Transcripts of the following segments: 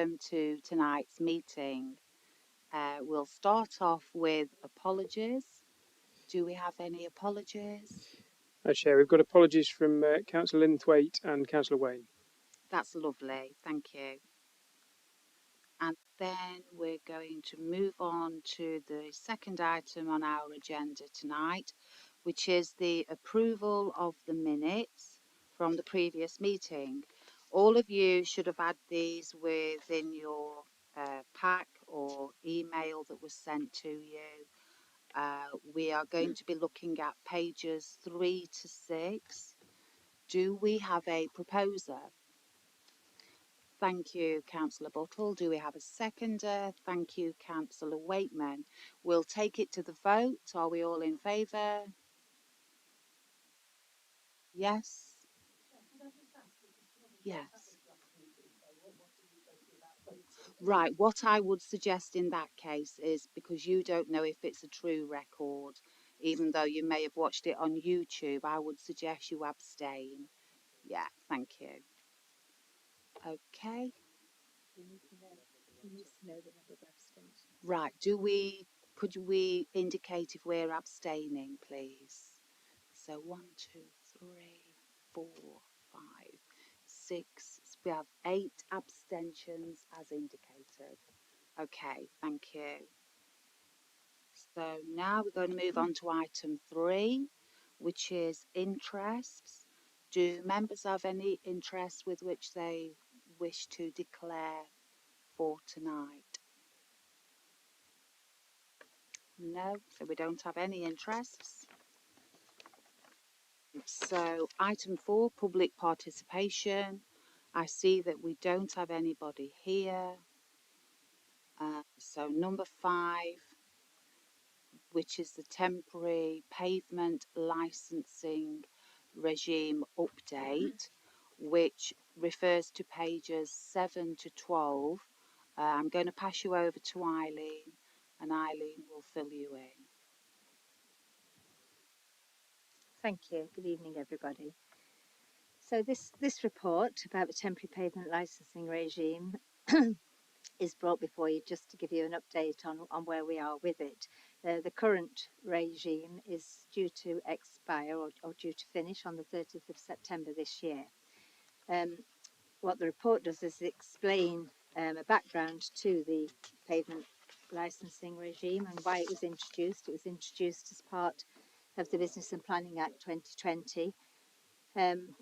welcome to tonight's meeting. We'll start off with apologies. Do we have any apologies? Chair, we've got apologies from Councillor Linthwaite and Councillor Wayne. That's lovely, thank you. And then we're going to move on to the second item on our agenda tonight, which is the approval of the minutes from the previous meeting. All of you should have had these within your pack or email that was sent to you. We are going to be looking at pages 3 to 6. Do we have a proposer? Thank you, Councillor Buttle. Do we have a seconder? Thank you, Councillor Wakeman. We'll take it to the vote. Are we all in favour? Yes? Yes. Right, what I would suggest in that case is, because you don't know if it's a true record, even though you may have watched it on YouTube, I would suggest you abstain. Yeah, thank you. Okay. We need to know the number of abstentions. Right, could we indicate if we're abstaining, please? So 1, 2, 3, 4, 5, 6. We have 8 abstentions as indicated. Okay, thank you. So now we're going to move on to item 3, which is interests. Do members have any interests with which they wish to declare for tonight? No, so we don't have any interests. So item 4, public participation. I see that we don't have anybody here. So number 5, which is the temporary pavement licensing regime update, which refers to pages 7 to 12. I'm going to pass you over to Eileen, and Eileen will fill you in. Thank you. Good evening, everybody. So this report about the temporary pavement licensing regime is brought before you just to give you an update on where we are with it. The current regime is due to expire or due to finish on the 30th of September this year. What the report does is explain a background to the pavement licensing regime and why it was introduced. It was introduced as part of the Business and Planning Act 2020,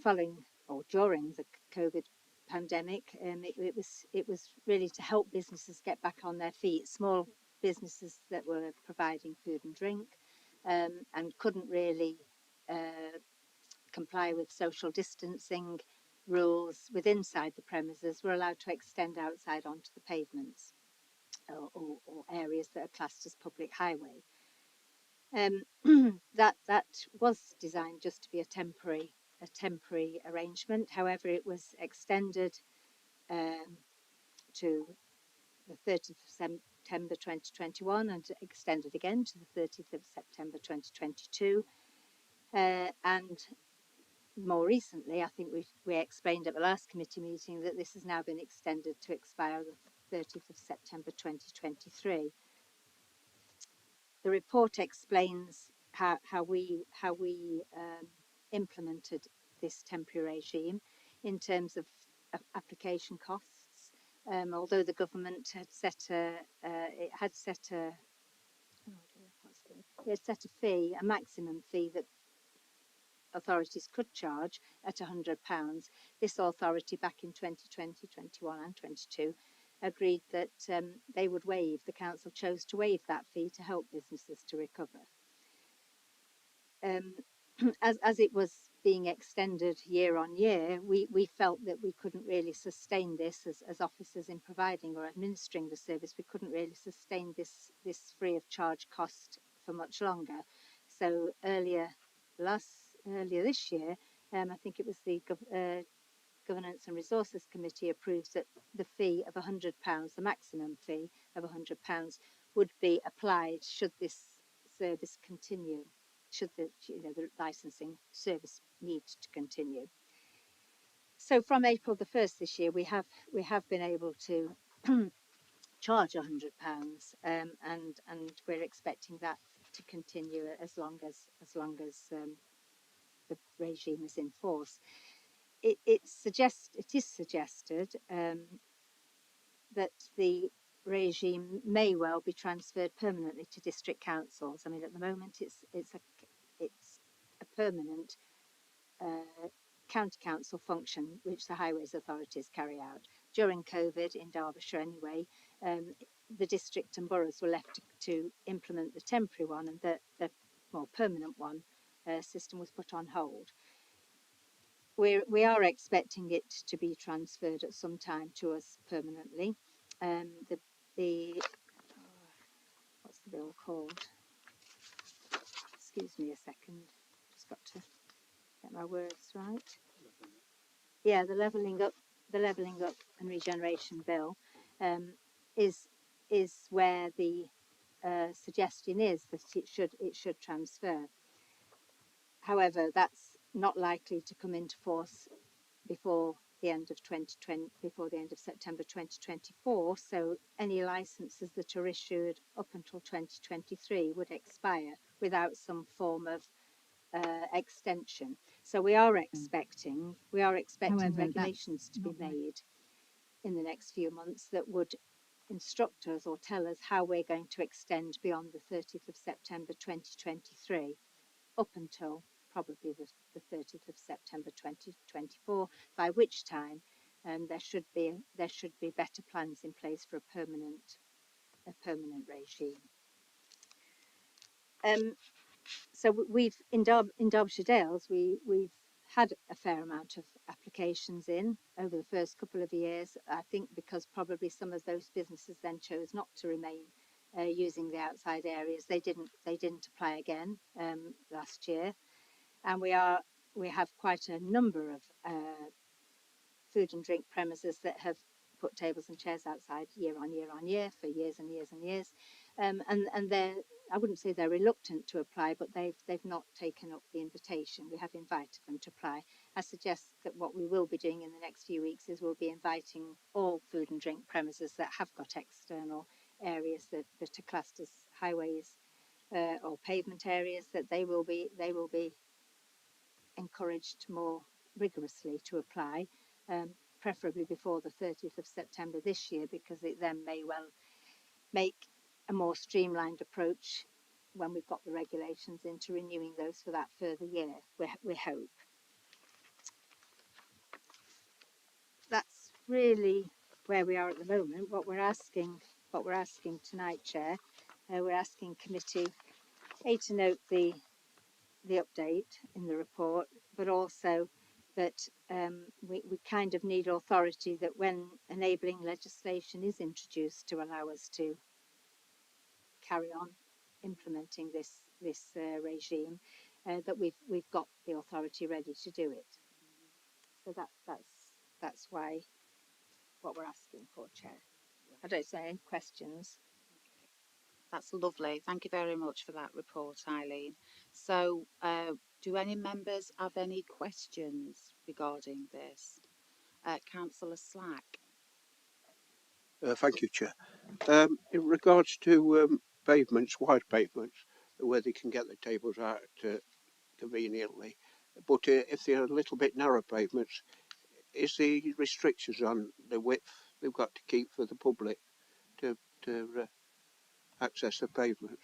following or during the COVID pandemic. It was really to help businesses get back on their feet, small businesses that were providing food and drink and couldn't really comply with social distancing rules within inside the premises were allowed to extend outside onto the pavements or areas that are classed as public highway. That was designed just to be a temporary arrangement. However, it was extended to the 30th of September 2021 and extended again to the 30th of September 2022. And more recently, I think we explained at the last committee meeting that this has now been extended to expire the 30th of September 2023. The report explains how we implemented this temporary regime in terms of application costs. Although the government had set a fee, a maximum fee that authorities could charge at £100. This authority back in 2020, 21 and 22 agreed that the council chose to waive that fee to help businesses to recover. As it was being extended year on year, we felt that we couldn't really sustain this as officers in providing or administering the service. We couldn't really sustain this free of charge cost for much longer. So earlier this year, I think it was the Governance and Resources Committee approved that the fee of £100, the maximum fee of £100, would be applied should this service continue, should the licensing service need to continue. So from April the 1st this year, we have been able to charge £100, and we're expecting that to continue as long as the regime is in force. It is suggested that the regime may well be transferred permanently to district councils. I mean, at the moment, it's a permanent county council function which the highways authorities carry out. During COVID, in Derbyshire anyway, the district and boroughs were left to implement the temporary one, and the more permanent one system was put on hold. We are expecting it to be transferred at some time to us permanently. The what's the bill called? Excuse me a second. Just got to get my words right. Yeah, the levelling up and regeneration bill is where the suggestion is that it should transfer. However, that's not likely to come into force before the end of 2020, before the end of September 2024. So any licences that are issued up until 2023 would expire without some form of extension. So we are expecting regulations to be made in the next few months that would instruct us or tell us how we're going to extend beyond the 30th of September 2023 up until probably the 30th of September 2024, by which time there should be better plans in place for a permanent regime. So we've in Derbyshire Dales we've had a fair amount of applications in over the first couple of years. I think because probably some of those businesses then chose not to remain using the outside areas. They didn't apply again last year, and we have quite a number of food and drink premises that have put tables and chairs outside year on year for years and years and years, and they're, I wouldn't say they're reluctant to apply, but they've not taken up the invitation. We have invited them to apply. I suggest that what we will be doing in the next few weeks is we'll be inviting all food and drink premises that have got external areas that are classed as highways or pavement areas, that they will be encouraged more rigorously to apply, preferably before the 30th of September this year, because it then may well make a more streamlined approach when we've got the regulations into renewing those for that further year, we hope. That's really where we are at the moment. What we're asking tonight, Chair, we're asking committee to note the update in the report, but also that we kind of need authority that when enabling legislation is introduced to allow us to carry on implementing this regime, that we've got the authority ready to do it. So that's why what we're asking for, Chair. I don't see any questions. That's lovely. Thank you very much for that report, Eileen. So, do any members have any questions regarding this? Councillor Slack. Thank you, Chair. In regards to pavements, wide pavements, where they can get the tables out conveniently, but if they're a little bit narrow pavements, is the restrictions on the width they've got to keep for the public to access the pavements?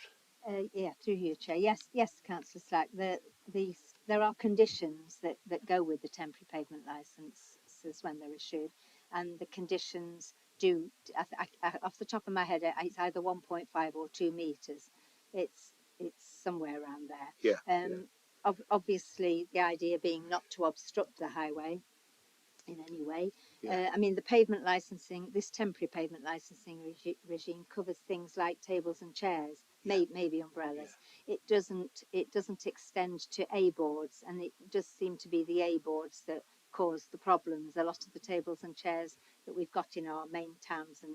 Yeah, through you, Chair. Yes, Councillor Slack. There are conditions that go with the temporary pavement licences when they're issued, and the conditions do. Off the top of my head, it's either 1.5 or 2 metres. It's somewhere around there. Yeah. Obviously, the idea being not to obstruct the highway in any way. Yeah. I mean, the pavement licensing, this temporary pavement licensing regime covers things like tables and chairs, maybe umbrellas. Yeah. It doesn't extend to A boards, and it does seem to be the A boards that cause the problems. A lot of the tables and chairs that we've got in our main towns and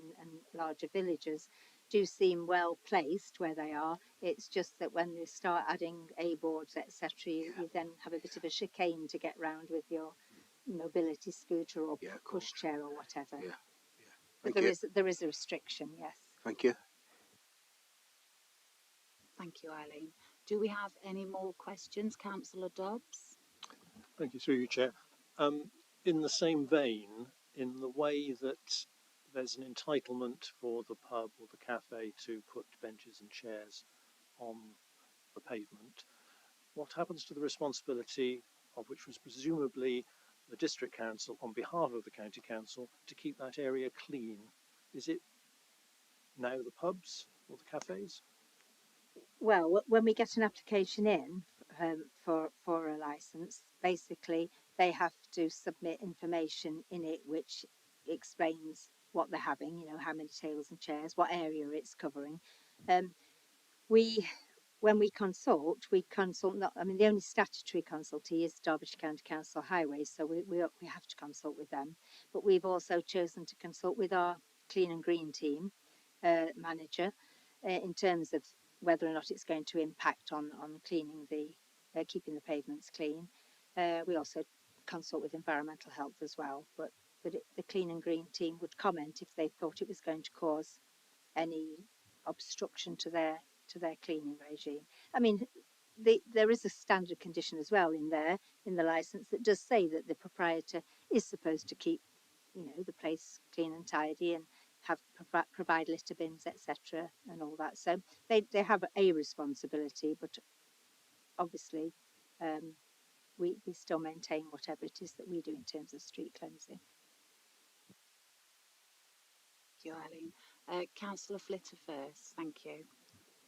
larger villages do seem well placed where they are. It's just that when you start adding A boards, etc., you then have a bit of a chicane to get round with your mobility scooter or pushchair or whatever. Yeah. But Thank you. there is a restriction, yes. Thank you. Thank you, Eileen. Do we have any more questions, Councillor Dobbs? Thank you, through you, Chair. In the same vein, in the way that there's an entitlement for the pub or the cafe to put benches and chairs on the pavement, what happens to the responsibility of which was presumably the district council on behalf of the county council to keep that area clean? Is it now the pubs or the cafes? Well, when we get an application in for a license, basically they have to submit information in it which explains what they're having. You know, how many tables and chairs, what area it's covering. We When we consult not. I mean, the only statutory consultee is Derbyshire County Council Highways, so we have to consult with them. But we've also chosen to consult with our Clean and Green team manager in terms of whether or not it's going to impact on cleaning keeping the pavements clean. We also consult with environmental health as well, but the Clean and Green team would comment if they thought it was going to cause any obstruction to their cleaning regime. I mean, there is a standard condition as well in the license that does say that the proprietor is supposed to keep, you know, the place clean and tidy and provide litter bins, etc., and all that. So they have a responsibility, but obviously we still maintain whatever it is that we do in terms of street cleansing. Thank you, Eileen. Councillor Flitter first. Thank you.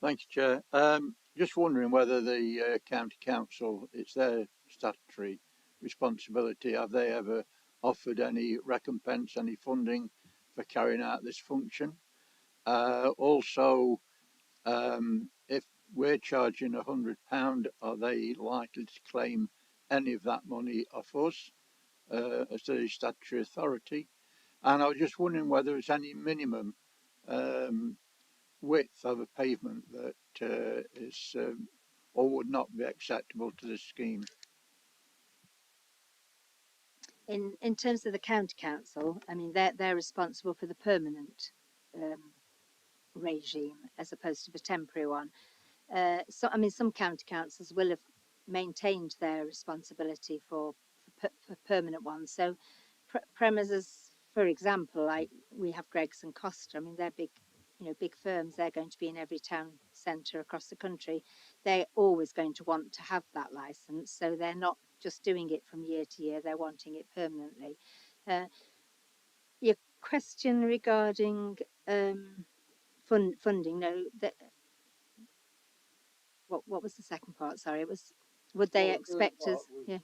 Thank you, Chair. Just wondering whether the County Council, it's their statutory responsibility, have they ever offered any recompense, any funding for carrying out this function? Also, if we're charging £100, are they likely to claim any of that money off us as the statutory authority? And I was just wondering whether there's any minimum width of a pavement that is or would not be acceptable to the scheme. In terms of the county council, I mean they're responsible for the permanent regime as opposed to the temporary one. So I mean some county councils will have maintained their responsibility for permanent ones. So premises, for example, like we have Greggs and Costa. I mean they're big, you know, big firms. They're going to be in every town centre across the country. They're always going to want to have that license, so they're not just doing it from year to year. They're wanting it permanently. Your question regarding funding, no, that what was the second part? Sorry, it was would they expect us? Yeah,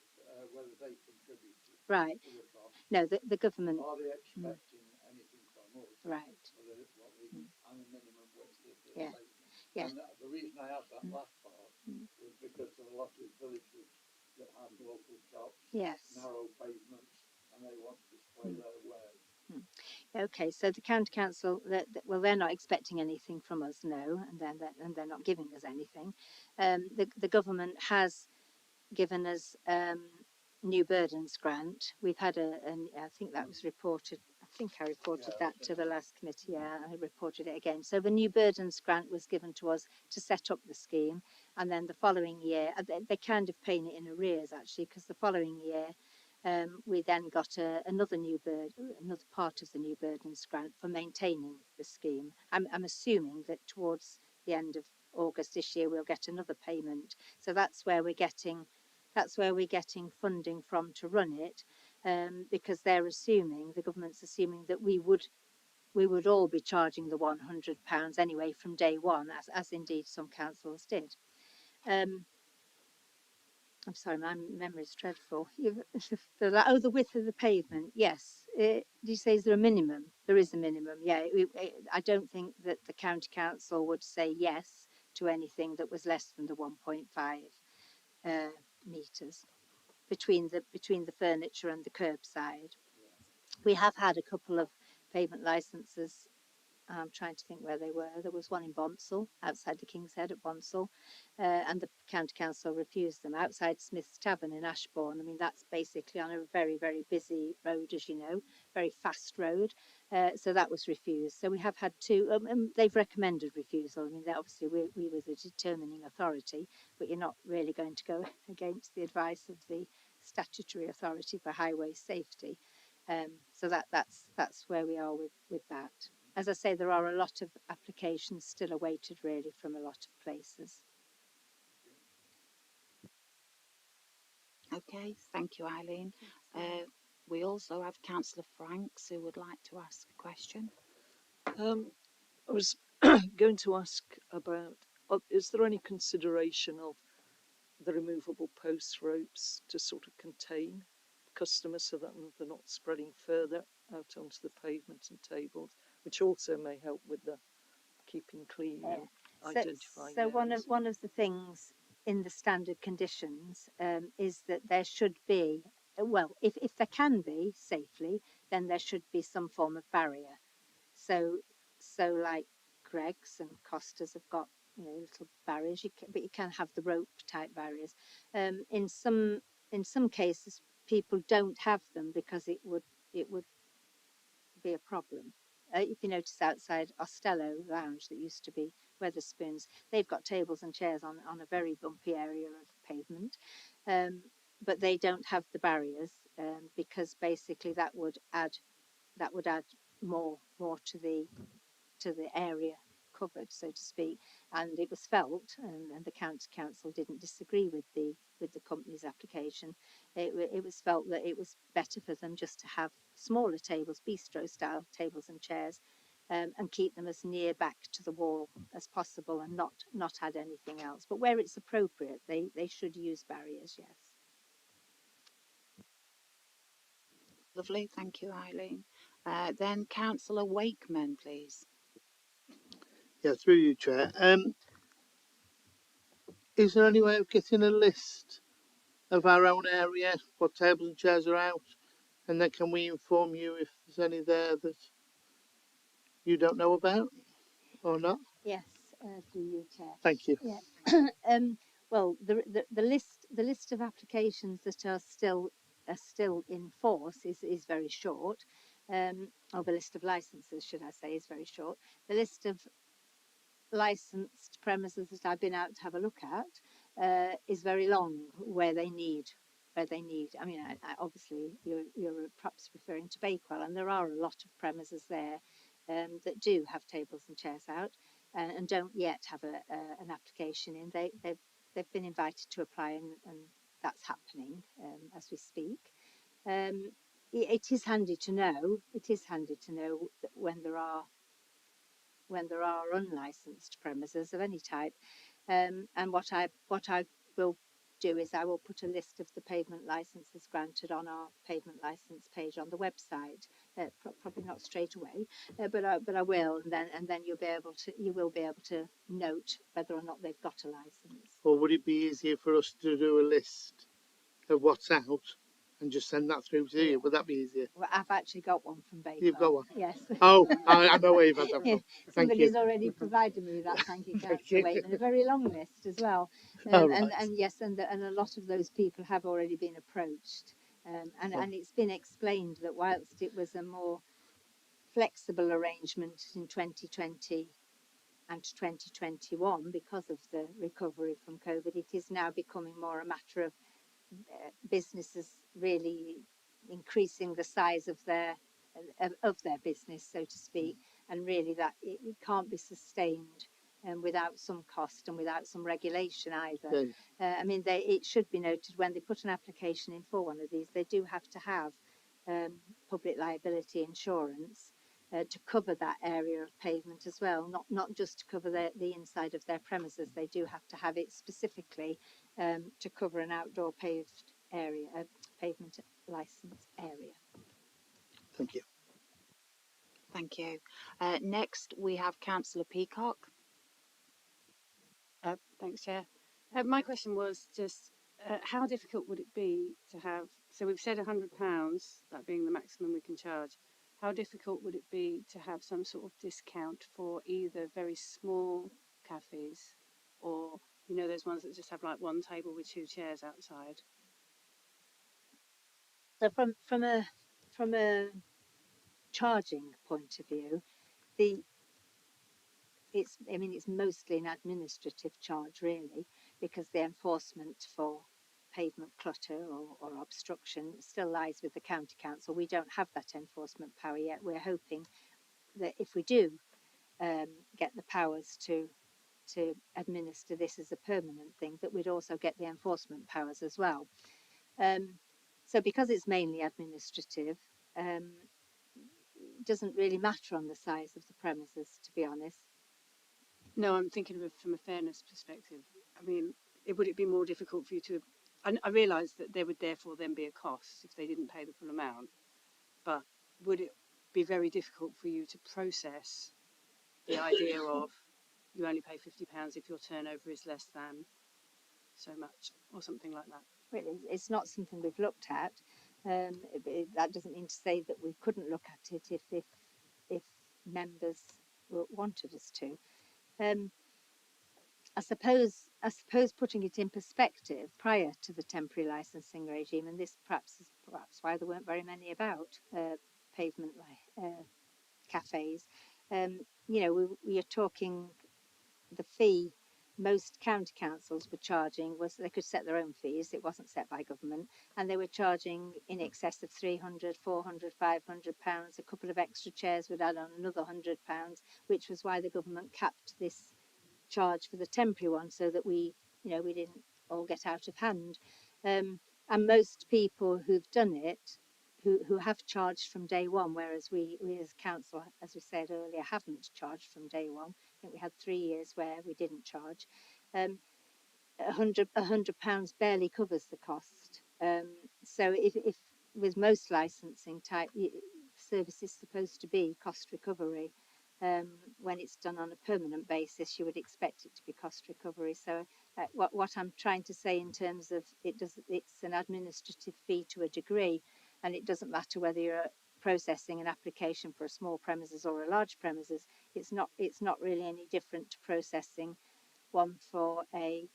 Whether they contribute right. to the cost. No, the government. Are they expecting anything from us? Right. And the minimum width of the Yeah. pavement. Yeah. And the reason I asked that last part was because there are a lot of villages that have local shops, Yes. narrow pavements, and they want to display their wares. Okay, so the county council, well, they're not expecting anything from us, no, and they're not giving us anything. The government has given us new burdens grant. We've had I think that was reported. I think I reported that to the last committee. Yeah, I reported it again. So the new burdens grant was given to us to set up the scheme, and then the following year they kind of paying it in arrears actually, because the following year we then got another part of the new burdens grant for maintaining the scheme. I'm assuming that towards the end of August this year we'll get another payment. So that's where we're getting funding from to run it, because the government's assuming that we would all be charging the £100 anyway from day one, as indeed some councils did. I'm sorry, my memory is dreadful. The width of the pavement, yes. Did you say is there a minimum? There is a minimum, yeah. I don't think that the county council would say yes to anything that was less than the 1.5 metres between the furniture and the curbside. We have had a couple of pavement licenses I'm trying to think where they were. There was one in Bonsall, outside the King's Head at Bonsall, and the County Council refused them. Outside Smith's Tavern in Ashbourne, I mean, that's basically on a very, very busy road, as you know, very fast road. So that was refused. So we have had two, and they've recommended refusal. I mean, obviously we were the determining authority, but you're not really going to go against the advice of the statutory authority for highway safety. So that's where we are with that. As I say, there are a lot of applications still awaited, really, from a lot of places. Okay, thank you, Eileen. We also have Councillor Franks who would like to ask a question. I was going to ask about, is there any consideration of the removable post ropes to sort of contain customers so that they're not spreading further out onto the pavement and tables, which also may help with the keeping clean and identifying So areas. one of the things in the standard conditions is that there should be, well, if there can be safely, then there should be some form of barrier. So like Greg's and Costa's have got, you know, little barriers, but you can have the rope type barriers. In some cases, people don't have them because it would be a problem. If you notice outside Ostello Lounge, that used to be Weatherspoons, they've got tables and chairs on a very bumpy area of pavement, but they don't have the barriers because basically that would add more to the area covered, so to speak. And it was felt, and the county council didn't disagree with the company's application. It was felt that it was better for them just to have smaller tables, bistro style tables and chairs, and keep them as near back to the wall as possible, and not add anything else. But where it's appropriate, they should use barriers. Yes. Lovely, thank you, Eileen. Then Councillor Wakeman, please. Yeah, through you, Chair. Is there any way of getting a list of our own area, what tables and chairs are out, and then can we inform you if there's any there that you don't know about or not? Yes, through you, Chair. Thank you. Yeah. Well, the list of applications that are still in force is very short. Or the list of licenses, should I say, is very short. The list of licensed premises that I've been out to have a look at is very long, where they need. I mean, obviously you're perhaps referring to Bakewell, and there are a lot of premises there that do have tables and chairs out and don't yet have an application in. They've been invited to apply, and that's happening as we speak. It is handy to know. It is handy to know that when there are unlicensed premises of any type. And what I will do is I will put a list of the pavement licenses granted on our pavement license page on the website. Probably not straight away, but I will, and then you will be able to note whether or not they've got a license. Or would it be easier for us to do a list of what's out and just send that through to you? Would that be easier? Well, I've actually got one from Bakewell. You've got one? Yes. Oh, I know where you've had that from. Thank Somebody's you. already provided me with that. Thank you, Thank Councillor you. Waitman. A very long list as well. Right. And yes, and a lot of those people have already been approached. And it's been explained that whilst it was a more flexible arrangement in 2020 and 2021 because of the recovery from COVID, it is now becoming more a matter of businesses really increasing the size of their business, so to speak, and really that it can't be sustained without some cost and without some regulation either. Yeah. I mean, it should be noted when they put an application in for one of these, they do have to have public liability insurance to cover that area of pavement as well, not just to cover the inside of their premises. They do have to have it specifically to cover an outdoor paved area, a pavement licence area. Thank you. Thank you. Next, we have Councillor Peacock. Thanks, Chair. My question was just how difficult would it be to have, so we've said £100, that being the maximum we can charge. how difficult would it be to have some sort of discount for either very small cafes or, you know, those ones that just have like one table with two chairs outside? So from a charging point of view, the it's mostly an administrative charge really, because the enforcement for pavement clutter or obstruction still lies with the county council. We don't have that enforcement power yet. We're hoping that if we do get the powers to administer this as a permanent thing, that we'd also get the enforcement powers as well. So because it's mainly administrative, it doesn't really matter on the size of the premises, to be honest. No, I'm thinking of it from a fairness perspective. I mean, would it be more difficult for you to? I realise that there would therefore then be a cost if they didn't pay the full amount, but would it be very difficult for you to process the idea of you only pay £50 if your turnover is less than so much or something like that? Really, it's not something we've looked at. That doesn't mean to say that we couldn't look at it if members wanted us to. I suppose putting it in perspective prior to the temporary licensing regime, and this perhaps why there weren't very many about pavement cafes. We are talking the fee most county councils were charging was they could set their own fees. It wasn't set by government, and they were charging in excess of 300, 400, 500 pounds. A couple of extra chairs would add on another £100, which was why the government capped this charge for the temporary one, so that we didn't all get out of hand. And most people who've done it, who have charged from day one, whereas we as council, as we said earlier, haven't charged from day one. I think we had 3 years where we didn't charge. £100 barely covers the cost. So if with most licensing type service is supposed to be cost recovery, when it's done on a permanent basis, you would expect it to be cost recovery. So what I'm trying to say in terms of it's an administrative fee to a degree, and it doesn't matter whether you're processing an application for a small premises or a large premises. It's not really any different to processing one for a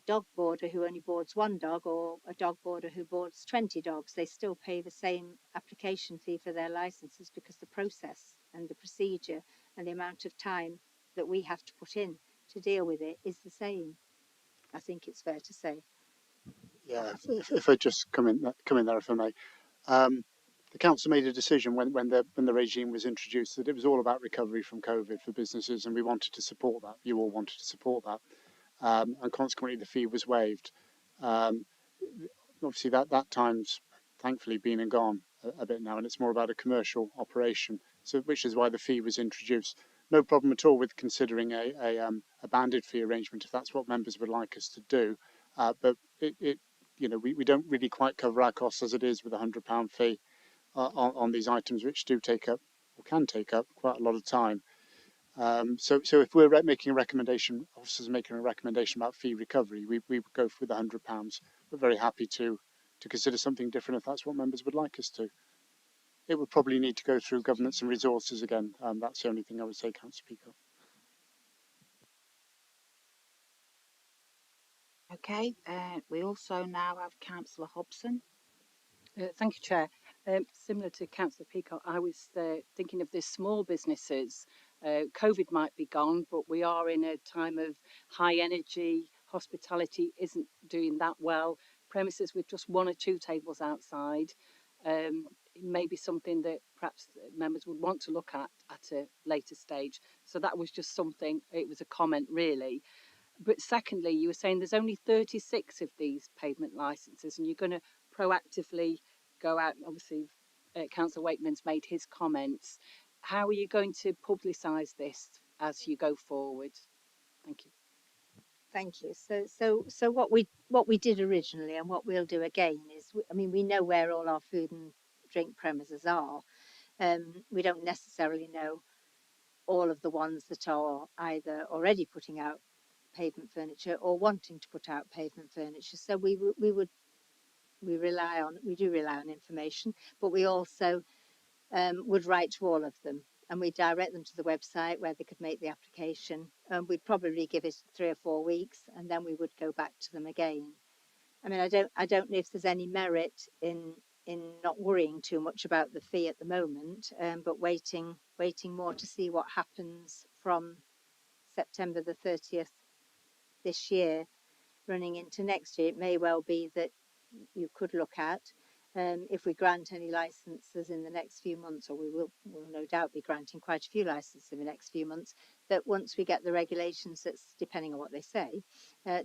dog boarder who only boards one dog, or a dog boarder who boards 20 dogs. They still pay the same application fee for their licenses, because the process and the procedure and the amount of time that we have to put in to deal with it is the same. I think it's fair to say. Yeah, if I just come in there, if I may. The council made a decision when the regime was introduced that it was all about recovery from COVID for businesses, and we wanted to support that. You all wanted to support that, and consequently the fee was waived. Obviously that time's thankfully been and gone a bit now, and it's more about a commercial operation. So which is why the fee was introduced. No problem at all with considering a banded fee arrangement if that's what members would like us to do, but we don't really quite cover our costs as it is with a £100 fee on these items, which do take up or can take up quite a lot of time. So if we're making a recommendation, officers are making a recommendation about fee recovery, we would go for the £100. We're very happy to consider something different if that's what members would like us to. It would probably need to go through governance and resources again. That's the only thing I would say, Councillor Peacock. Okay, we also now have Councillor Hobson. Thank you, Chair. Similar to Councillor Peacock, I was thinking of the small businesses. COVID might be gone, but we are in a time of high energy. Hospitality isn't doing that well. Premises with just one or two tables outside may be something that perhaps members would want to look at a later stage. So that was just something, it was a comment really. But secondly, you were saying there's only 36 of these pavement licenses, and you're going to proactively go out. Obviously, Councillor Wakeman's made his comments. How are you going to publicise this as you go forward? Thank you. Thank you. So what we did originally and what we'll do again is, we know where all our food and drink premises are. We don't necessarily know all of the ones that are either already putting out pavement furniture or wanting to put out pavement furniture. So we do rely on information, but we also would write to all of them, and we'd direct them to the website where they could make the application. We'd probably give it 3 or 4 weeks, and then we would go back to them again. I mean, I don't know if there's any merit in not worrying too much about the fee at the moment, but waiting more to see what happens from September the 30th this year, running into next year. It may well be that you could look at, if we grant any licenses in the next few months, or we'll no doubt be granting quite a few licenses in the next few months, that once we get the regulations, that's depending on what they say,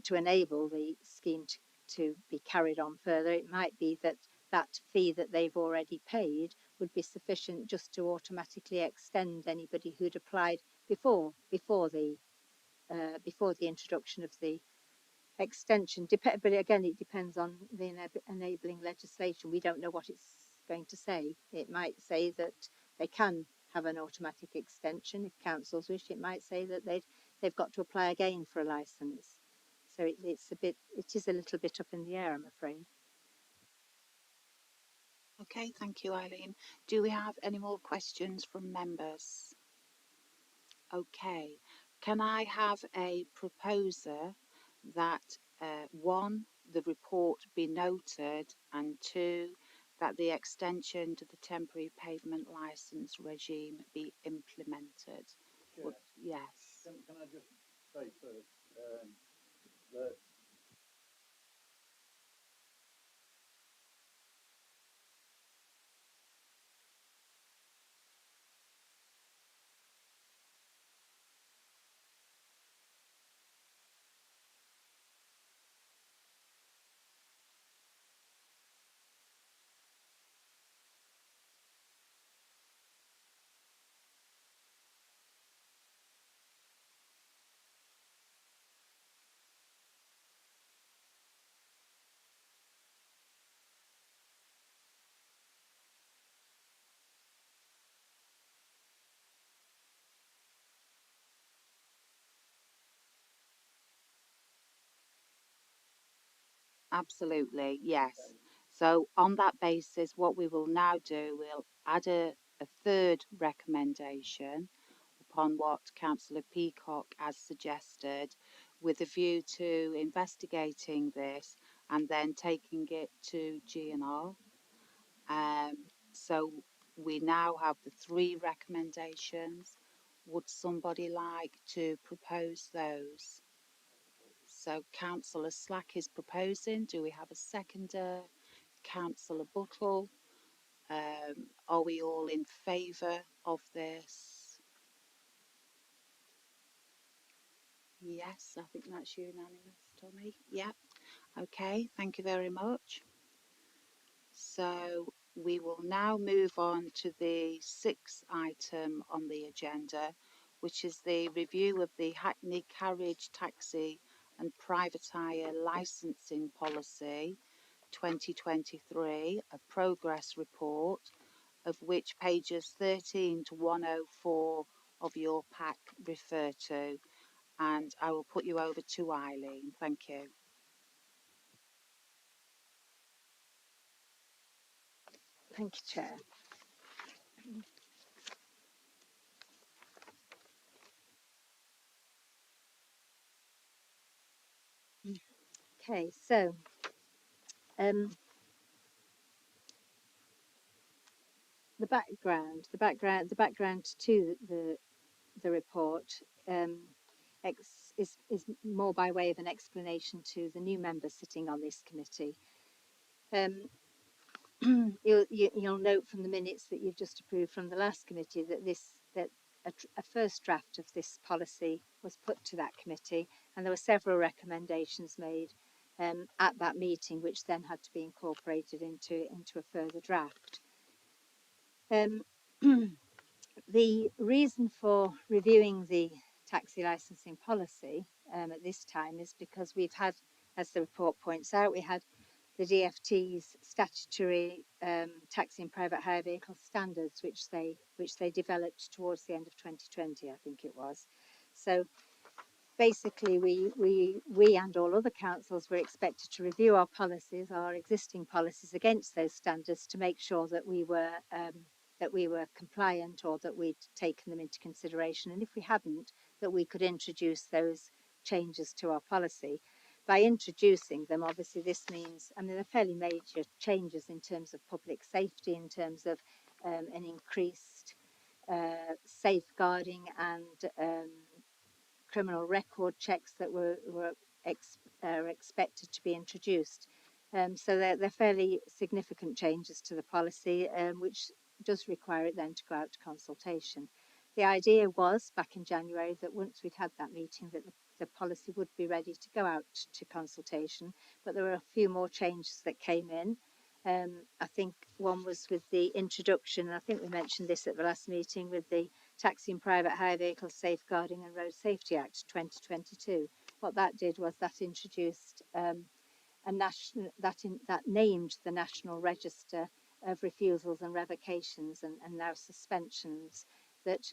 to enable the scheme to be carried on further, it might be that that fee that they've already paid would be sufficient just to automatically extend anybody who'd applied before the introduction of the extension. But again, it depends on the enabling legislation. We don't know what it's going to say. It might say that they can have an automatic extension if councils wish. It might say that they've got to apply again for a licence. So it is a little bit up in the air, I'm afraid. Okay, thank you, Eileen. Do we have any more questions from members? Okay, can I have a proposer that one, the report be noted, and two, that the extension to the temporary pavement licence regime be implemented? Chair, Yes. can I just say first that Absolutely, yes. So on that basis, what we will now do, we'll add a third recommendation upon what Councillor Peacock has suggested, with a view to investigating this and then taking it to GNR. So we now have the 3 recommendations. Would somebody like to propose those? So Councillor Slack is proposing. Do we have a seconder? Councillor Buttle. Are we all in favour of this? Yes, I think that's unanimous, Tommy. Yeah. Okay, thank you very much. So we will now move on to the 6th item on the agenda, which is the review of the Hackney Carriage Taxi and Private Hire Licensing Policy 2023, a progress report, of which pages 13 to 104 of your pack refer to. And I will put you over to Eileen. Thank you. Thank you, Chair. Okay, so the background to the report is more by way of an explanation to the new members sitting on this committee. You'll note from the minutes that you've just approved from the last committee that a first draft of this policy was put to that committee, and there were several recommendations made at that meeting, which then had to be incorporated into a further draft. The reason for reviewing the taxi licensing policy at this time is because we've had, as the report points out, we had the DFT's statutory taxi and private hire vehicle standards, which they developed towards the end of 2020, I think it was. So basically, we and all other councils were expected to review our policies, our existing policies, against those standards to make sure that we were that we were compliant or that we'd taken them into consideration. And if we hadn't, that we could introduce those changes to our policy. By introducing them, obviously this means, I mean, they're fairly major changes in terms of public safety, in terms of an increased safeguarding and criminal record checks that were expected to be introduced. So they're fairly significant changes to the policy, which does require it then to go out to consultation. The idea was back in January that once we'd had that meeting that the policy would be ready to go out to consultation, but there were a few more changes that came in. I think one was with the introduction, and I think we mentioned this at the last meeting, with the Taxi and Private Hire Vehicle Safeguarding and Road Safety Act 2022. What that did was that introduced a national that named the National Register of refusals and revocations and now suspensions that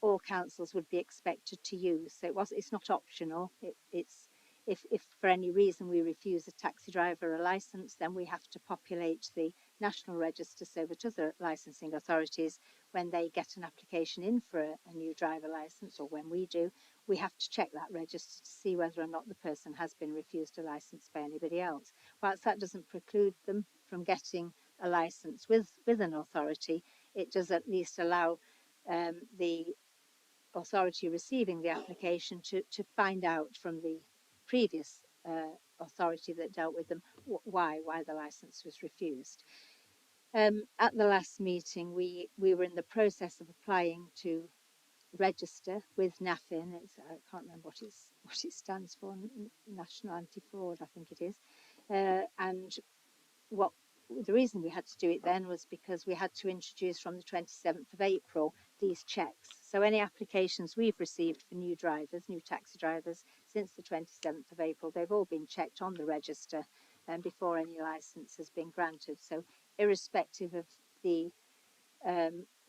all councils would be expected to use. So it's not optional. It's if for any reason we refuse a taxi driver a licence, then we have to populate the national register so that other licensing authorities, when they get an application in for a new driver licence, or when we do, we have to check that register to see whether or not the person has been refused a licence by anybody else. Whilst that doesn't preclude them from getting a licence with an authority, it does at least allow the authority receiving the application to find out from the previous authority that dealt with them why the licence was refused. At the last meeting, we were in the process of applying to register with NAFIN. I can't remember what it stands for, National Anti-Fraud, I think it is. And what the reason we had to do it then was because we had to introduce from the 27th of April these checks. So any applications we've received for new drivers, new taxi drivers, since the 27th of April, they've all been checked on the register before any licence has been granted. So irrespective of the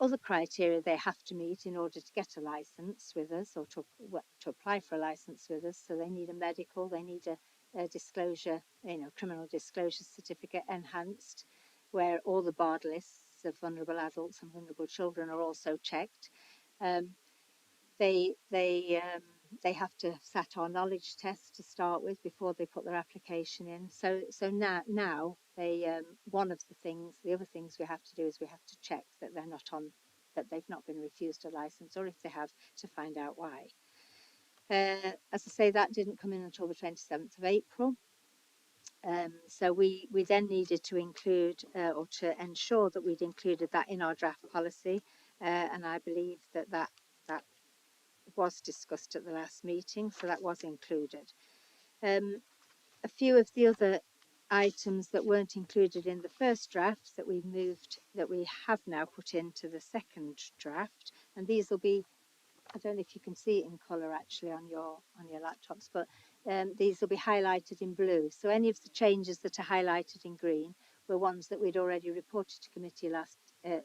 other criteria they have to meet in order to get a licence with us, or to apply for a licence with us, so they need a medical, they need a disclosure, criminal disclosure certificate enhanced, where all the barred lists of vulnerable adults and vulnerable children are also checked. They have to sat our knowledge test to start with before they put their application in. So now they the other things we have to do is we have to check that they've not been refused a license, or if they have, to find out why. As I say, that didn't come in until the 27th of April. So we then needed to include or to ensure that we'd included that in our draft policy, and I believe that was discussed at the last meeting, so that was included. A few of the other items that weren't included in the first draft that we have now put into the second draft, and these will be, I don't know if you can see it in colour actually on your laptops, but these will be highlighted in blue. So any of the changes that are highlighted in green were ones that we'd already reported to committee a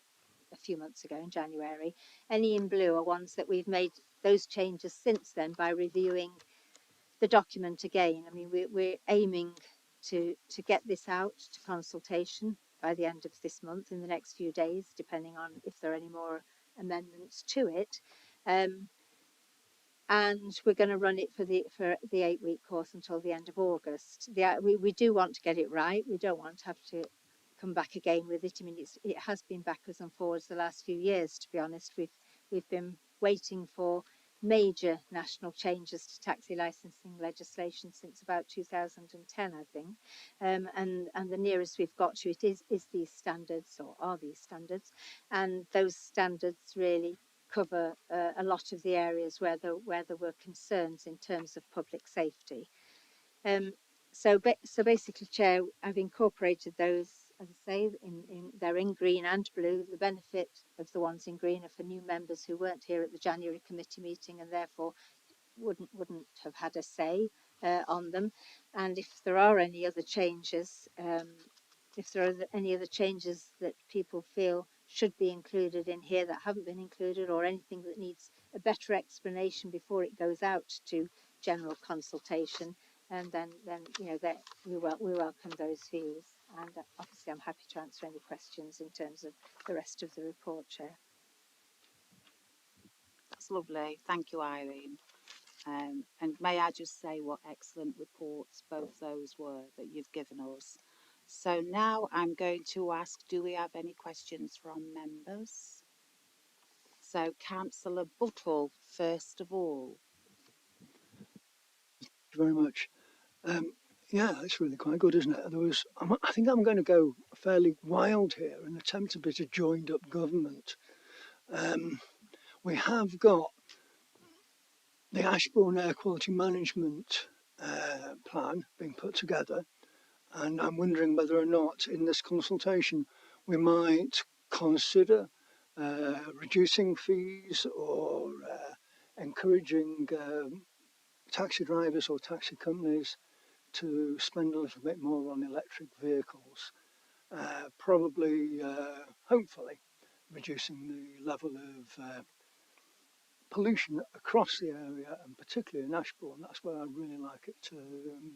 few months ago in January. Any in blue are ones that we've made those changes since then by reviewing the document again. I mean, we're aiming to get this out to consultation by the end of this month, in the next few days, depending on if there are any more amendments to it. And we're going to run it for the 8-week course until the end of August. We do want to get it right. We don't want to have to come back again with it. I mean, it has been backwards and forwards the last few years, to be honest. We've been waiting for major national changes to taxi licensing legislation since about 2010, I think. And the nearest we've got to it is these standards, or are these standards. And those standards really cover a lot of the areas where there were concerns in terms of public safety. So basically, Chair, I've incorporated those, as I say, they're in green and blue. The benefit of the ones in green are for new members who weren't here at the January committee meeting and therefore wouldn't have had a say on them. And if there are any other changes, that people feel should be included in here that haven't been included, or anything that needs a better explanation before it goes out to general consultation, and then we welcome those views. And obviously I'm happy to answer any questions in terms of the rest of the report, Chair. That's lovely. Thank you, Irene. And may I just say what excellent reports both those were that you've given us. So now I'm going to ask, do we have any questions from members? So Councillor Buttle, first of all. Thank you very much. Yeah, it's really quite good, isn't it? I think I'm going to go fairly wild here and attempt a bit of joined up government. We have got the Ashbourne Air Quality Management plan being put together, and I'm wondering whether or not in this consultation we might consider reducing fees or encouraging taxi drivers or taxi companies to spend a little bit more on electric vehicles, hopefully, reducing the level of pollution across the area, and particularly in Ashbourne. That's where I'd really like it to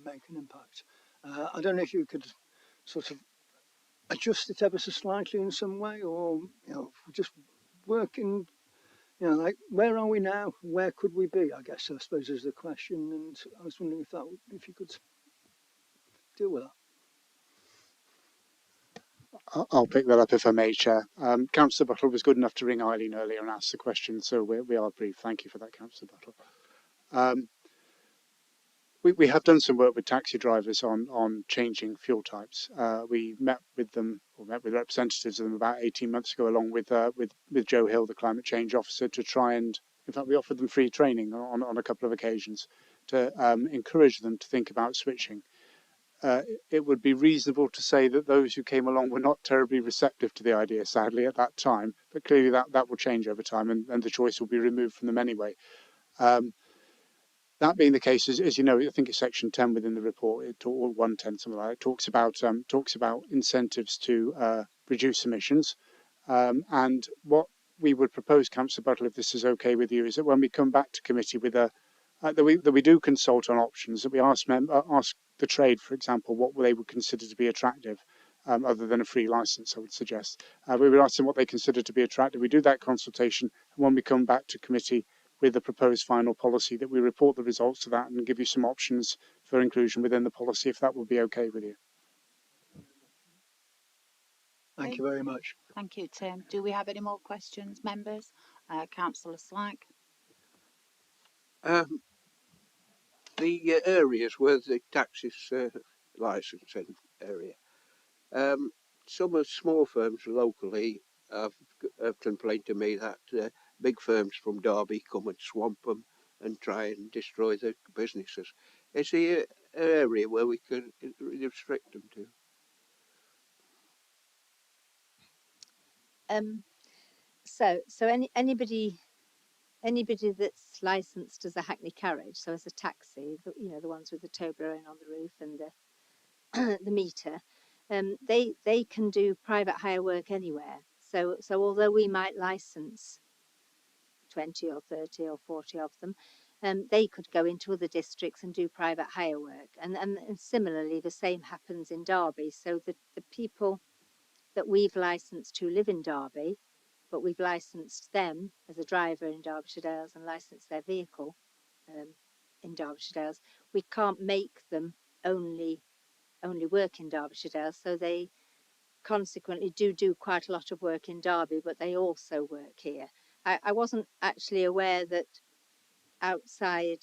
make an impact. I don't know if you could sort of adjust it ever so slightly in some way, or just working. Like where are we now? Where could we be? I guess I suppose is the question, and I was wondering if you could deal with that. I'll pick that up if I may, Chair. Councillor Buttle was good enough to ring Eileen earlier and ask the question, so we are brief. Thank you for that, Councillor Buttle. We have done some work with taxi drivers on changing fuel types. We met with representatives of them about 18 months ago, along with Joe Hill, the climate change officer, to try and, in fact, we offered them free training on a couple of occasions to encourage them to think about switching. It would be reasonable to say that those who came along were not terribly receptive to the idea, sadly, at that time, but clearly that will change over time, and the choice will be removed from them anyway. That being the case, as you know, I think it's section 10 within the report, or 110, something like that, talks about incentives to reduce emissions. And what we would propose, Councillor Buttle, if this is okay with you, is that when we come back to committee with that we do consult on options, that we ask the trade, for example, what they would consider to be attractive, other than a free license, I would suggest. We would ask them what they consider to be attractive. We do that consultation, and when we come back to committee with the proposed final policy, that we report the results to that and give you some options for inclusion within the policy, if that would be okay with you. Thank you very much. Thank you, Tim. Do we have any more questions, members? Councillor Slack. The areas where the taxis licensing area, some of small firms locally have complained to me that big firms from Derby come and swamp them and try and destroy the businesses. Is there an area where we could restrict them to? So anybody that's licensed as a hackney carriage, so as a taxi, the ones with the tow blowing on the roof and the meter, they can do private hire work anywhere. So although we might license 20 or 30 or 40 of them, they could go into other districts and do private hire work. And similarly, the same happens in Derby. So the people that we've licensed who live in Derby, but we've licensed them as a driver in Derbyshire Dales and licensed their vehicle in Derbyshire Dales, we can't make them only work in Derbyshire Dales. So they consequently do quite a lot of work in Derby, but they also work here. I wasn't actually aware that outside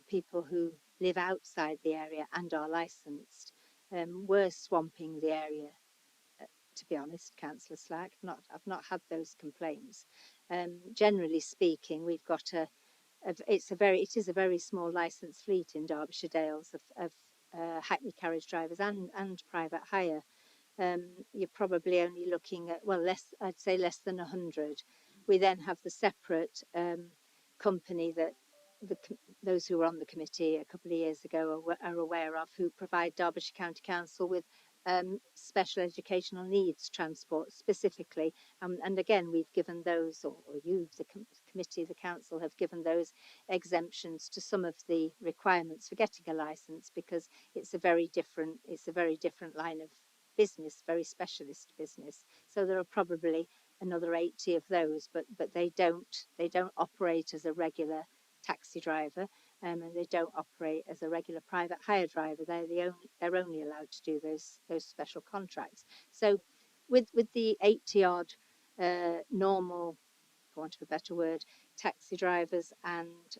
people who live outside the area and are licensed were swamping the area. To be honest, Councillor Slack, I've not had those complaints. Generally speaking, we've got it is a very small licensed fleet in Derbyshire Dales of hackney carriage drivers and private hire. You're probably only looking at, well, I'd say less than 100. We then have the separate company that those who were on the committee a couple of years ago are aware of, who provide Derbyshire County Council with special educational needs transport specifically. And again, we've given those, or you, the committee, the council, have given those exemptions to some of the requirements for getting a licence, because it's a very different line of business, very specialist business. So there are probably another 80 of those, but they don't operate as a regular taxi driver, and they don't operate as a regular private hire driver. They're only allowed to do those special contracts. So with the 80 odd normal, for want of a better word, taxi drivers and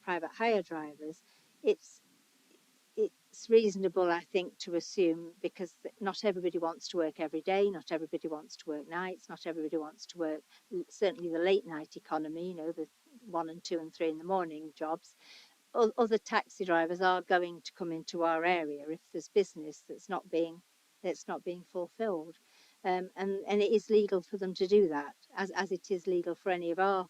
private hire drivers, it's reasonable, I think, to assume, because not everybody wants to work every day, not everybody wants to work nights, not everybody wants to work, certainly the late night economy, the 1 and 2 and 3 in the morning jobs. Other taxi drivers are going to come into our area if there's business that's not being fulfilled, and it is legal for them to do that, as it is legal for any of our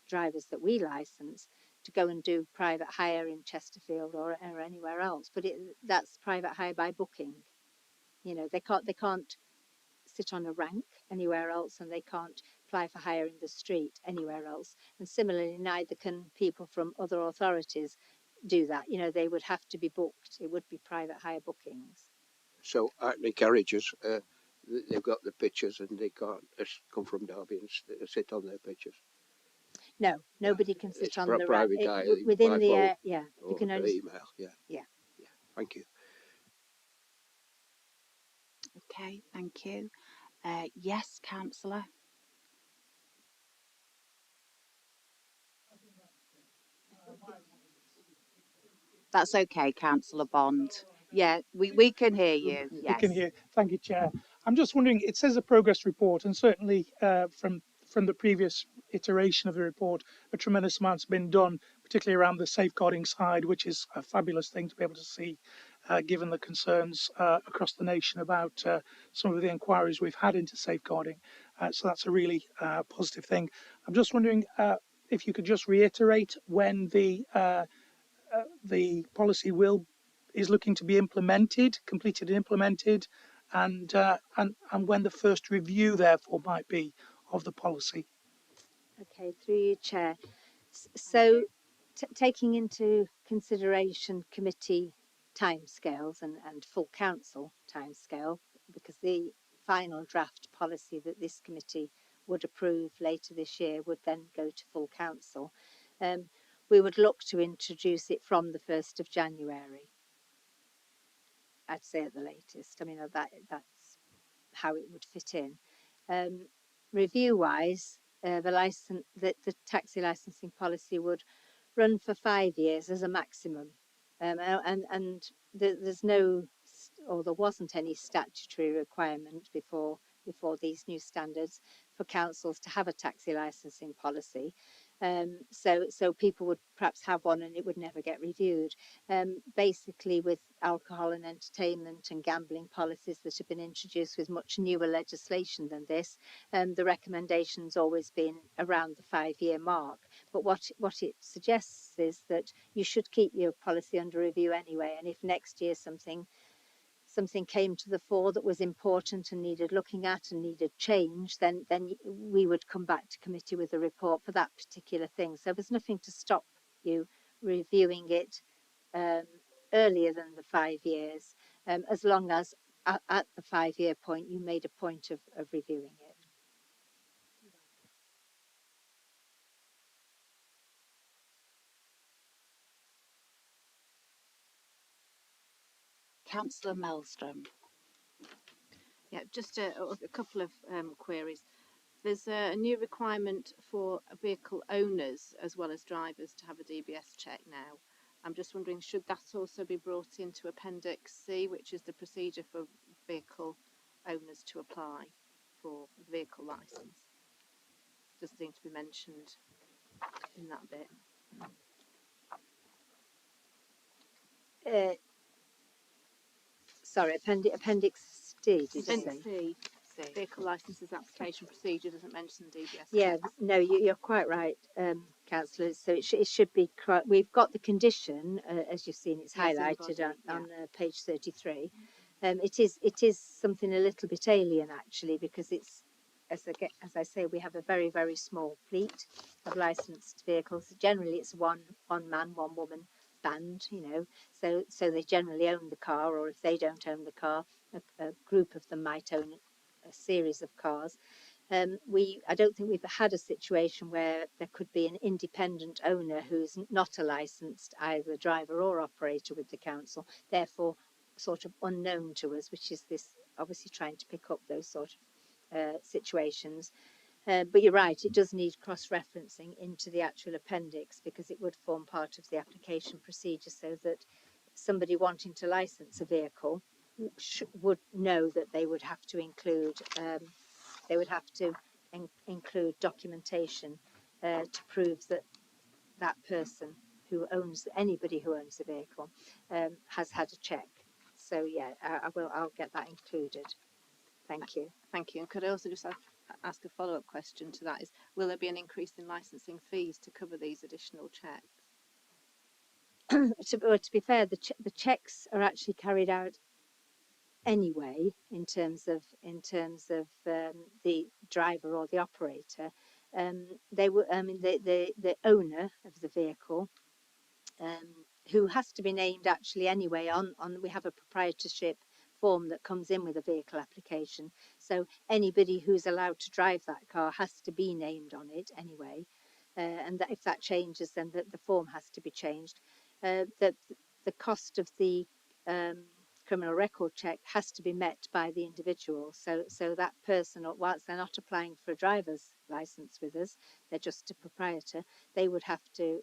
drivers that we license to go and do private hire in Chesterfield or anywhere else. But that's private hire by booking. They can't sit on a rank anywhere else, and they can't apply for hire in the street anywhere else. And similarly, neither can people from other authorities do that. They would have to be booked. It would be private hire bookings. So Acne Garages, they've got the pictures and they can't just come from Derby and sit on their pictures. No, nobody can sit It's on the private within the phone yeah. or You can only email. Yeah. Thank you. Okay, thank you. Yes, councillor. That's okay, councillor Bond. Yeah, we can hear you. We can Yes. hear. Thank you, Chair. I'm just wondering, it says a progress report, and certainly from the previous iteration of the report, a tremendous amount's been done, particularly around the safeguarding side, which is a fabulous thing to be able to see, given the concerns across the nation about some of the inquiries we've had into safeguarding. So that's a really positive thing. I'm just wondering if you could just reiterate when the policy is looking to be completed and implemented, and when the first review therefore might be of the policy. Okay, through you, Chair. So, taking into consideration committee timescales and full council timescale, because the final draft policy that this committee would approve later this year would then go to full council, we would look to introduce it from the 1st of January. I'd say at the latest. I mean, that's how it would fit in. Review-wise, the taxi licensing policy would run for 5 years as a maximum, and there's no, or there wasn't any statutory requirement before these new standards for councils to have a taxi licensing policy. So people would perhaps have one and it would never get reviewed. Basically, with alcohol and entertainment and gambling policies that have been introduced with much newer legislation than this, the recommendation's always been around the 5-year mark. But what it suggests is that you should keep your policy under review anyway, and if next year something came to the fore that was important and needed looking at and needed change, then we would come back to committee with a report for that particular thing. So there's nothing to stop you reviewing it earlier than the 5 years, as long as at the 5-year point you made a point of reviewing it. Councillor Maelstrom. Yeah, just a couple of queries. There's a new requirement for vehicle owners as well as drivers to have a DBS check now. I'm just wondering, should that also be brought into Appendix C, which is the procedure for vehicle owners to apply for a vehicle licence? Doesn't seem to be mentioned in that bit. Sorry, Appendix D, did you say? Appendix C, vehicle licences application procedure doesn't mention the DBS. Yeah, checks. no, you're quite right, councillors. So it should be. We've got the condition, as you've seen, it's Yes, in the highlighted body, on page 33. It is something a little bit alien actually, because it's, as I say, we have a very, very small fleet of licensed vehicles. Generally, it's one man, one woman band, you know. So they generally own the car, or if they don't own the car, a group of them might own a series of cars. I don't think we've had a situation where there could be an independent owner who's not a licensed either driver or operator with the council, therefore sort of unknown to us, which is this obviously trying to pick up those sort of situations. But you're right, it does need cross-referencing into the actual appendix, because it would form part of the application procedure, so that somebody wanting to license a vehicle would know that they would have to include include documentation to prove that that person anybody who owns the vehicle has had a check. So yeah, I'll get that included. Thank you. Thank you. And could I also just ask a follow-up question to that? Is, will there be an increase in licensing fees to cover these additional checks? To be fair, the checks are actually carried out anyway in terms of the driver or the operator. The owner of the vehicle, who has to be named actually anyway we have a proprietorship form that comes in with a vehicle application, so anybody who's allowed to drive that car has to be named on it anyway, and that if that changes, then the form has to be changed. The cost of the criminal record check has to be met by the individual, so that person, whilst they're not applying for a driver's license with us, they're just a proprietor, they would have to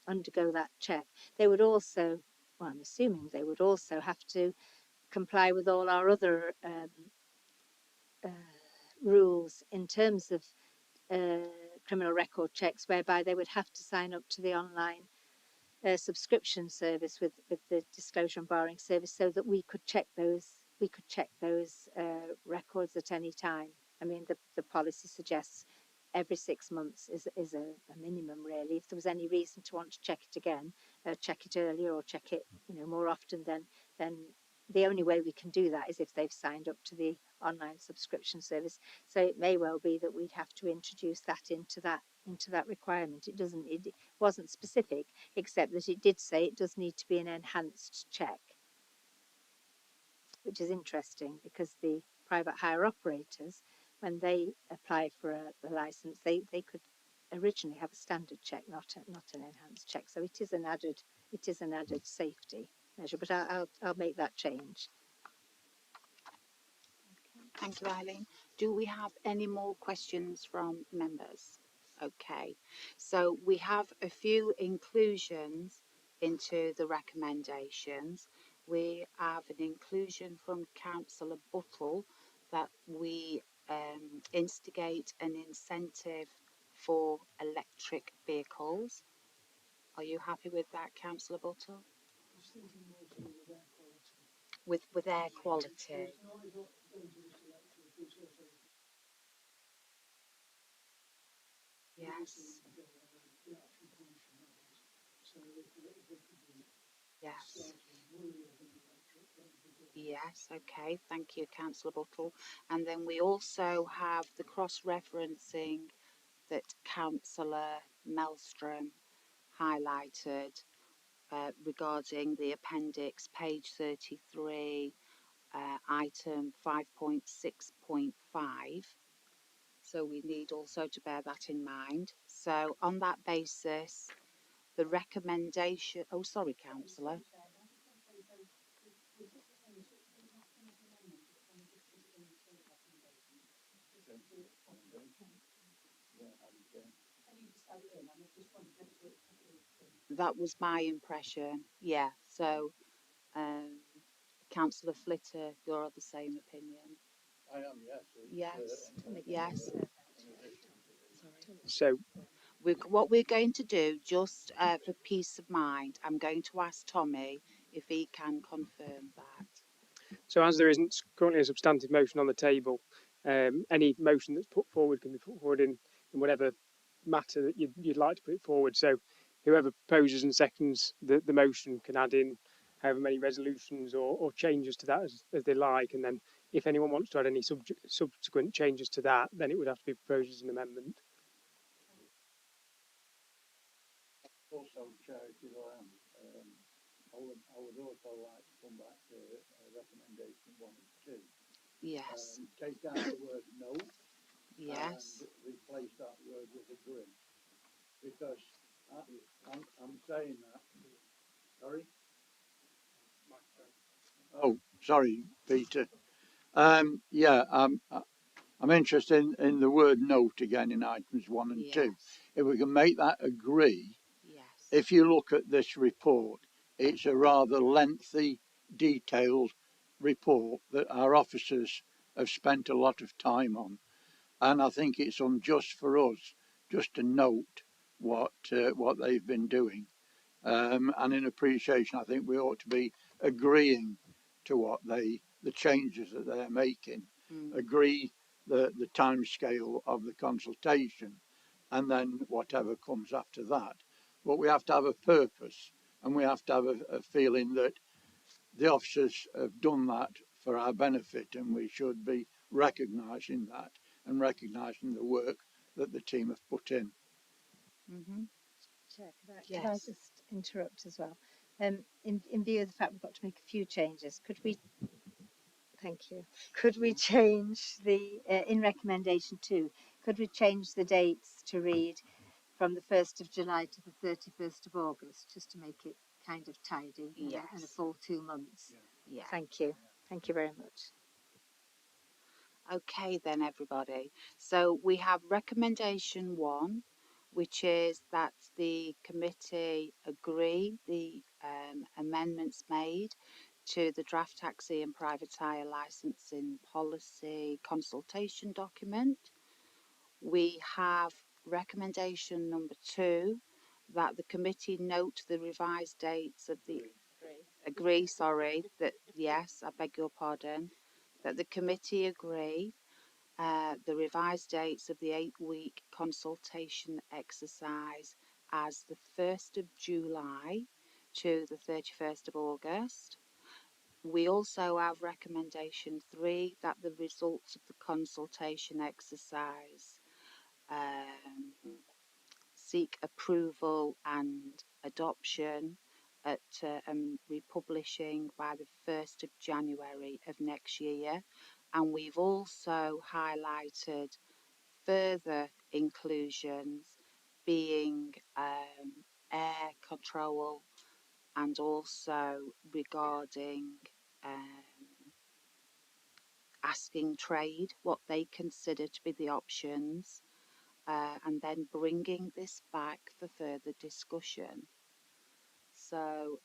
undergo that check. They would also, well, I'm assuming they would also have to comply with all our other rules in terms of criminal record checks, whereby they would have to sign up to the online subscription service with the disclosure and barring service, so that we could check those records at any time. I mean, the policy suggests every 6 months is a minimum, really. If there was any reason to want to check it again, check it earlier or check it more often, then the only way we can do that is if they've signed up to the online subscription service. So it may well be that we'd have to introduce that into that requirement. It wasn't specific, except that it did say it does need to be an enhanced check, which is interesting, because the private hire operators, when they apply for a license, they could originally have a standard check, not an enhanced check. So it is an added safety measure. But I'll make that change. Thank you, Eileen. Do we have any more questions from members? Okay, so we have a few inclusions into the recommendations. We have an inclusion from Councillor Buttle that we instigate an incentive for electric vehicles. Are you happy with that, Councillor Buttle? With air quality. Yes. Yes. Yes, okay, thank you, Councillor Buttle. And then we also have the cross-referencing that Councillor Maelstrom highlighted regarding the appendix, page 33, item 5.6.5. So we need also to bear that in mind. So on that basis, the recommendation, oh sorry, Councillor. That was my impression, yeah. So, Councillor Flitter, you're of the same opinion? I am, yes. Yes. So, What we're going to do, just for peace of mind, I'm going to ask Tommy if he can confirm that. so as there isn't currently a substantive motion on the table, any motion that's put forward can be put forward in whatever matter that you'd like to put it forward. So whoever proposes and seconds the motion can add in however many resolutions or changes to that as they like, and then if anyone wants to add any subsequent changes to that, then it would have to be proposed as an amendment. Also, Chair, if you allow me, I would also like to come back to recommendation 1 and 2. Yes. Take out the word no Yes. and replace that word with agree. Because I'm saying that. Sorry? Oh, sorry, Peter. Yeah, I'm interested in the word note again in items 1 and 2. Yes. If we can make that agree, Yes. if you look at this report, it's a rather lengthy, detailed report that our officers have spent a lot of time on. And I think it's unjust for us just to note what they've been doing. And in appreciation, I think we ought to be agreeing to what the changes that they're making, agree the time scale of the consultation, and then whatever comes after that. But we have to have a purpose, and we have to have a feeling that the officers have done that for our benefit, and we should be recognising that and recognising the work that the team have put in. Mm-hmm. Chair, Yes. could I just interrupt as well? In view of the fact we've got to make a few changes, could we? Thank you. Could we change the in recommendation 2? Could we change the dates to read from the 1st of July to the 31st of August, just to make it kind of tidy and a full 2 months? Yeah. Thank you. Thank you very much. Okay then, everybody. So we have recommendation 1, which is that the committee agree the amendments made to the draft taxi and private hire licensing policy consultation document. We have recommendation number 2, that the committee note the revised dates of the yes, I beg your pardon, that the committee agree the revised dates of the 8-week consultation exercise as the 1st of July to the 31st of August. We also have recommendation 3, that the results of the consultation exercise seek approval and adoption at republishing by the 1st of January of next year. And we've also highlighted further inclusions being air control, and also regarding asking trade what they consider to be the options, and then bringing this back for further discussion. So,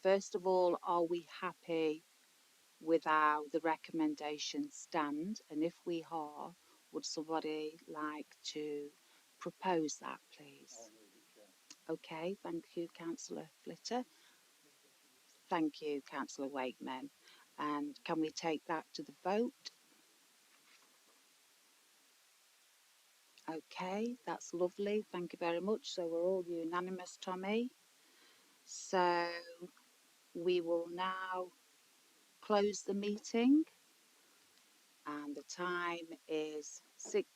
first of all, are we happy with how the recommendations stand? And if we are, would somebody like to propose that, please? Okay, thank you, Councillor Flitter. Thank you, Councillor Wakeman. And can we take that to the vote? Okay, that's lovely. Thank you very much. So we're all unanimous, Tommy. So we will now close the meeting, and the time is 6